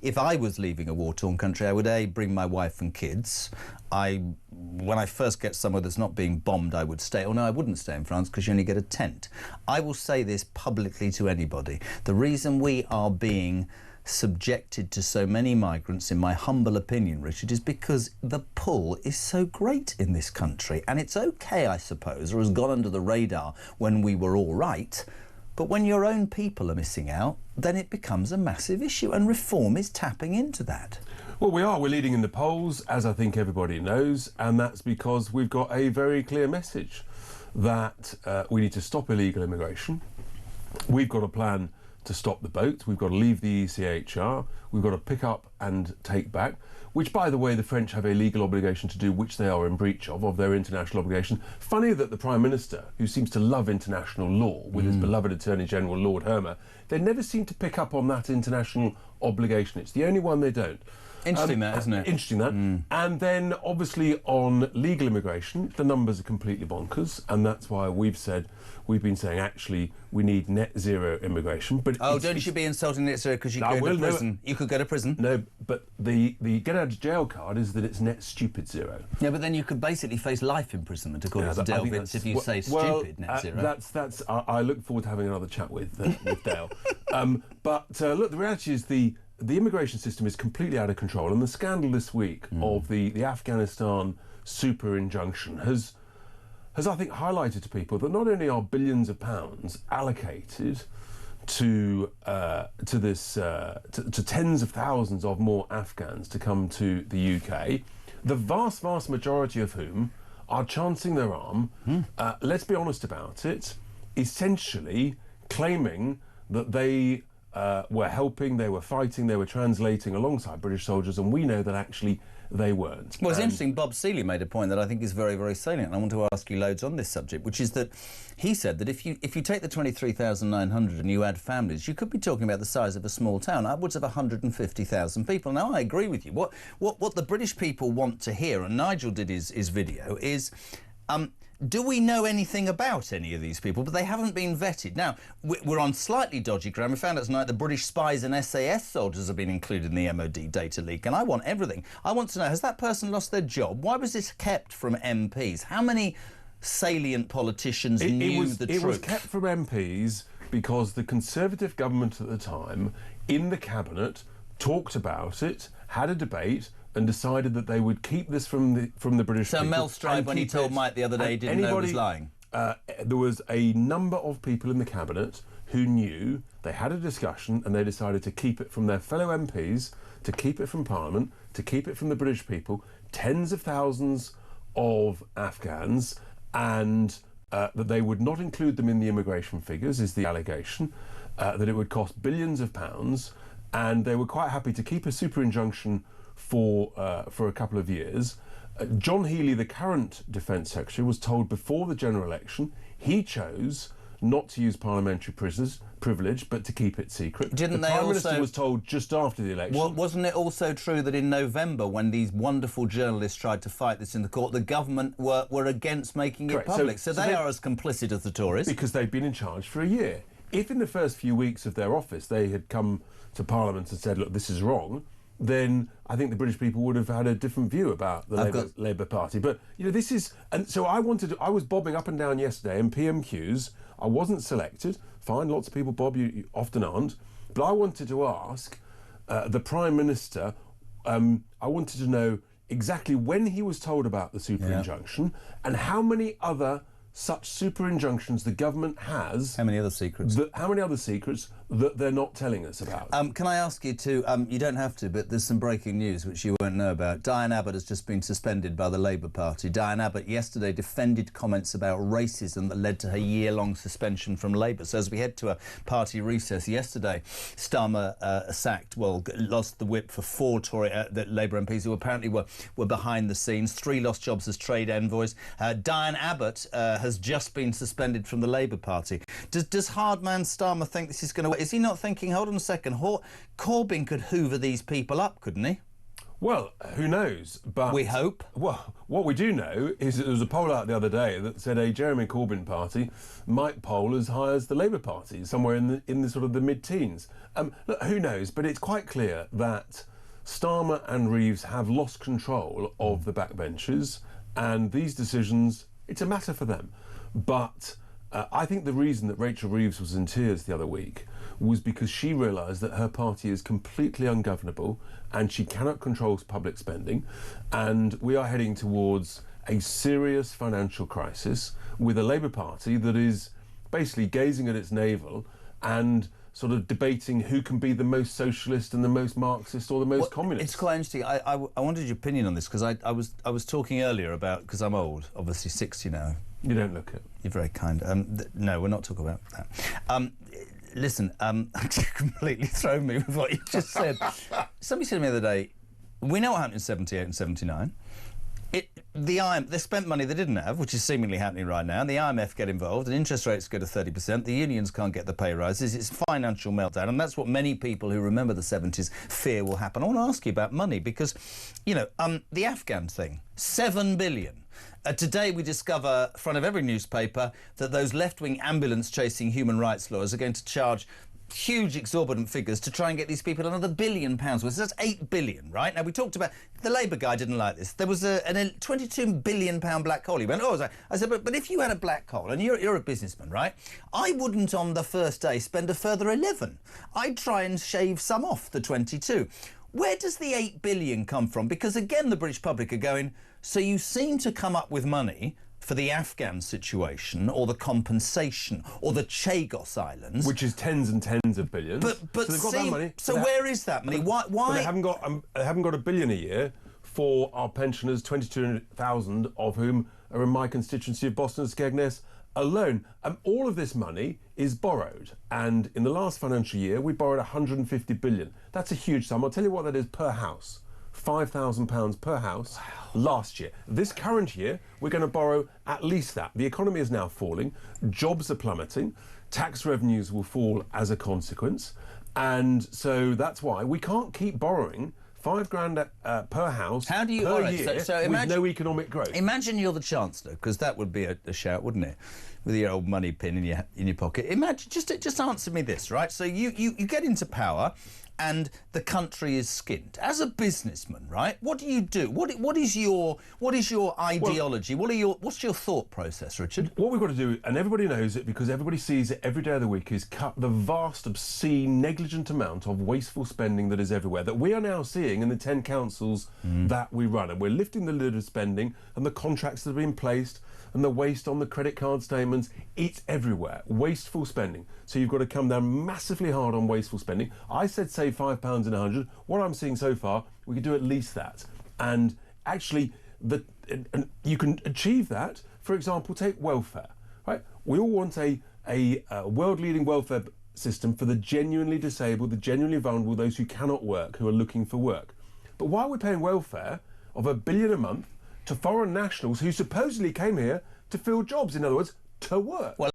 if I was leaving a war-torn country, I would bring my wife and kids. When I first get somewhere that's not being bombed, I would stay. Oh no, I wouldn't stay in France because you only get a tent. I will say this publicly to anybody: the reason we are being subjected to so many migrants, in my humble opinion, Richard, is because the pull is so great in this country. And it's okay, I suppose, or has gone under the radar when we were all right. But when your own people are missing out, then it becomes a massive issue, and Reform is tapping into that. Well, we are. We're leading in the polls, as I think everybody knows, and that's because we've got a very clear message that we need to stop illegal immigration. We've got a plan to stop the boat. We've got to leave the ECHR. We've got to pick up and take back, which, by the way, the French have a legal obligation to do, which they are in breach of their international obligation. Funny that the Prime Minister, who seems to love international law with his beloved Attorney General, Lord Hermer, they never seem to pick up on that international obligation. It's the only one they don't. Interesting that, isn't it? Interesting that. And then, obviously, on legal immigration, the numbers are completely bonkers, and that's why we've been saying, actually, we need net zero immigration. But don't you be insulting net zero because you go to prison. You could go to prison. No, but the get out of jail card is that it's net stupid zero. Yeah, but then you could basically face life imprisonment, according to Dale Vince, if you say stupid net zero. I look forward to having another chat with Dale. Look, the reality is the immigration system is completely out of control, and the scandal this week of the Afghanistan super injunction has I think highlighted to people that not only are billions of pounds allocated to tens of thousands of more Afghans to come to the UK, the vast majority of whom are chancing their arm, let's be honest about it, essentially claiming that they were helping, they were fighting, they were translating alongside British soldiers, and we know that actually they weren't. Well, it's interesting, Bob Seeley made a point that I think is very, very salient, and I want to ask you loads on this subject, which is that he said that if you take the 23,900 and you add families, you could be talking about the size of a small town, upwards of 150,000 people. Now, I agree with you. What the British people want to hear, and Nigel did his video, is do we know anything about any of these people? But they haven't been vetted. Now, we're on slightly dodgy ground. We found out tonight that British spies and SAS soldiers have been included in the MOD data leak, and I want everything. I want to know, has that person lost their job? Why was this kept from MPs? How many salient politicians knew the truth? It was kept from MPs because the Conservative government at the time, in the Cabinet, talked about it, had a debate, and decided that they would keep this from the British people. So Mel Strive, when he told Mike the other day, didn't know he was lying? There was a number of people in the Cabinet who knew, they had a discussion, and they decided to keep it from their fellow MPs, to keep it from Parliament, to keep it from the British people, tens of thousands of Afghans, and that they would not include them in the immigration figures, is the allegation, that it would cost billions of pounds, and they were quite happy to keep a super injunction for a couple of years. John Healey, the current Defence Secretary, was told before the general election he chose not to use parliamentary privilege, but to keep it secret. Didn't the they Prime also... Minister was told just after the election. Well, wasn't it also true that in November, when these wonderful journalists tried to fight this in the court, the government were against making it public? So they are as complicit as the Tories. Because they've been in charge for a year. If in the first few weeks of their office they had come to Parliament and said, look, this is wrong, then I think the British people would have had a different view about the Labour Party. But, you know, this is... And so I was bobbing up and down yesterday in PMQs. I wasn't selected. Fine, lots of people bob, you often aren't. But I wanted to ask the Prime Minister, I wanted to know exactly when he was told about the super injunction and how many other such super injunctions the government has. How many other secrets? How many other secrets that they're not telling us about? Can I ask you to, you don't have to, but there's some breaking news which you won't know about. Diane Abbott has just been suspended by the Labour Party. Diane Abbott yesterday defended comments about racism that led to her year-long suspension from Labour. So as we head to a party recess yesterday, Starmer lost the whip for 4 Labour MPs who apparently were behind the scenes. 3 lost jobs as trade envoys. Diane Abbott has just been suspended from the Labour Party. Does Hardman Starmer think this is going to... Is he not thinking, hold on a second, Corbyn could hoover these people up, couldn't he? Well, who knows? But we hope. Well, what we do know is that there was a poll out the other day that said a Jeremy Corbyn party might poll as high as the Labour Party, somewhere in the sort of the mid-teens. Look, who knows? But it's quite clear that Starmer and Reeves have lost control of the backbenchers, and these decisions, it's a matter for them. But I think the reason that Rachel Reeves was in tears the other week was because she realised that her party is completely ungovernable and she cannot control public spending, and we are heading towards a serious financial crisis with a Labour Party that is basically gazing at its navel and sort of debating who can be the most socialist and the most Marxist or the most communist. It's quite interesting. I wanted your opinion on this because I was talking earlier about, because I'm old, obviously 60 now. You don't look it. You're very kind. No, we're not talking about that. Listen, you completely thrown me with what you just said. Somebody said to me the other day, we know what happened in 78 and 79. They spent money they didn't have, which is seemingly happening right now. The IMF get involved, and interest rates go to 30%. The unions can't get the pay rises. It's financial meltdown, and that's what many people who remember the 70s fear will happen. I want to ask you about money because, you know, the Afghan thing, 7 billion. Today we discover, in front of every newspaper, that those left-wing ambulance-chasing human rights lawyers are going to charge huge exorbitant figures to try and get these people another £1 billion worth. So that's 8 billion, right? Now, we talked about, the Labour guy didn't like this. There was a £22 billion black hole. He went, oh, I said, but if you had a black hole, and you're a businessman, right? I wouldn't on the first day spend a further 11. I'd try and shave some off the 22. Where does the 8 billion come from? Because again, the British public are going, so you seem to come up with money for the Afghan situation, or the compensation, or the Chagos Islands, which is tens and tens of billions. But so they've got that money. So where is that money? Why? But they haven't got £1 billion a year for our pensioners, 22,000 of whom are in my constituency of Boston and Skegness alone. All of this money is borrowed, and in the last financial year we borrowed 150 billion. That's a huge sum. I'll tell you what that is per house. £5,000 per house last year. This current year, we're going to borrow at least that. The economy is now falling, jobs are plummeting, tax revenues will fall as a consequence, and so that's why we can't keep borrowing £5,000 per house. How do you per year so with imagine, no economic growth? Imagine you're the Chancellor, because that would be a shout, wouldn't it? With your old money pin in your pocket. Imagine, just answer me this, right? So you get into power, and the country is skinned. As a businessman, right? What do you do? What is your ideology? Well, what's your thought process, Richard? What we've got to do, and everybody knows it because everybody sees it every day of the week, is cut the vast, obscene, negligent amount of wasteful spending that is everywhere, that we are now seeing in the 10 councils that we run. And we're lifting the lid of spending, and the contracts that have been placed, and the waste on the credit card statements, it's everywhere. Wasteful spending. So you've got to come down massively hard on wasteful spending. I said save £5 in 100. What I'm seeing so far, we could do at least that. And actually, you can achieve that. For example, take welfare. Right? We all want a world-leading welfare system for the genuinely disabled, the genuinely vulnerable, those who cannot work, who are looking for work. But why are we paying welfare of £1 billion a month to foreign nationals who supposedly came here to fill jobs, in other words, to work? Well,